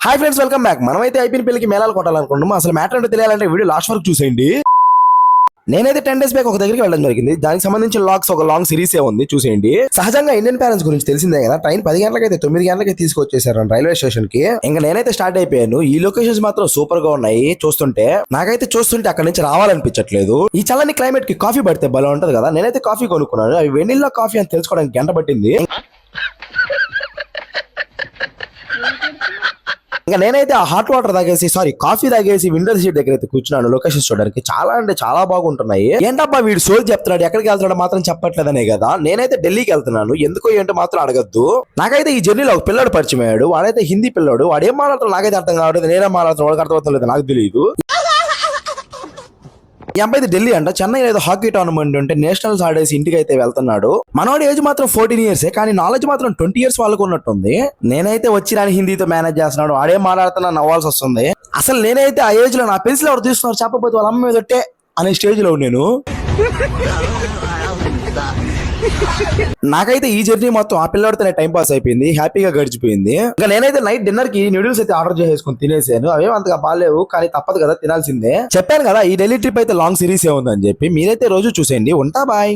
Hi friends, welcome back. మనమైతే IPL పెళ్లికి మేళాలు కొట్టాలనుకుంటున్నాం. అసలు మ్యాటర్ అంటే తెలియాలంటే వీడియో లాస్ట్ వరకు చూసేయండి. నేనైతే 10 days బ్యాక్ ఒక దగ్గరికి వెళ్ళడం జరిగింది. దానికి సంబంధించిన లాగ్స్ ఒక లాంగ్ సిరీస్ ఉంది, చూసేయండి. సహజంగా ఇండియన్ పేరెంట్స్ గురించి తెలిసిందే కదా. ట్రైన్ 10 గంటలకైతే 9 గంటలకి తీసుకొచ్చేసారు రైల్వే స్టేషన్ కి. ఇంకా నేనైతే స్టార్ట్ అయిపోయాను. ఈ లొకేషన్స్ మాత్రం సూపర్ గా ఉన్నాయి. నాకైతే చూస్తుంటే అక్కడ నుంచి రావాలనిపించట్లేదు. ఈ చల్లని క్లైమేట్ కి కాఫీ పడితే భలే ఉంటది కదా. నేనైతే కాఫీ కొనుక్కున్నాను. అవి వెనిల్లా కాఫీ అని తెలుసుకోవడానికి గంట పట్టింది. ఇంకా నేనైతే ఆ హాట్ వాటర్ కాఫీ తాగేసి విండో సీట్ దగ్గర అయితే కూర్చున్నాను. లొకేషన్స్ చూడడానికి చాలా అంటే చాలా బాగుంటున్నాయి. ఏంటబ్బా వీడు సోల్ చెప్తున్నాడు, ఎక్కడికి వెళ్తున్నాడు మాత్రం చెప్పట్లేదనే కదా. నేనైతే ఢిల్లీకి వెళ్తున్నాను. ఎందుకో ఏంటో మాత్రం అడగద్దు. నాకైతే ఈ జర్నీలో ఒక పిల్లడు పరిచయం అయ్యాడు. వాడైతే హిందీ పిల్లడు. వాడు ఏం మాట్లాడుతున్నాడు నాకైతే అర్థం కావట్లేదు. నేనేం మాట్లాడుతున్నాడు వాడికి అర్థమవుతుంది నాకు తెలియదు. ఈ అబ్బాయి ఢిల్లీ అంట. చెన్నై ఏదో హాకీ టోర్నమెంట్ ఉంటే నేషనల్స్ ఆడేసి ఇంటికి అయితే వెళ్తున్నాడు. మనోడి ఏజ్ మాత్రం 14 years, కానీ నాలెడ్జ్ మాత్రం 20 years వాళ్ళకు ఉన్నట్టుంది. నేనైతే వచ్చి రాని హిందీతో మేనేజ్ చేస్తున్నాడు. ఆడేం మాట్లాడుతున్నా నవ్వాల్సి వస్తుంది. అసలు నేనైతే ఆ ఏజ్ లో నా పెన్సిల్ ఎవరు తీసుకున్నారు చెప్పకపోతే వాళ్ళ అమ్మ మీద ఒట్టే అనే స్టేజ్ లో నేను. నాకైతే ఈ జర్నీ మొత్తం ఆ పిల్లడితోనే టైం పాస్ అయిపోయింది. హ్యాపీగా గడిచిపోయింది. ఇంకా నేనైతే నైట్ డిన్నర్ కి నూడిల్స్ అయితే ఆర్డర్ చేసేసుకుని తినేసాను. అవేం అంతగా బాగాలేవు, కానీ తప్పదు కదా, తినాల్సిందే. చెప్పాను కదా ఈ ఢిల్లీ ట్రిప్ అయితే లాంగ్ సిరీస్ ఉందని చెప్పి. మీరైతే రోజు చూసేయండి. ఉంటా, బాయ్.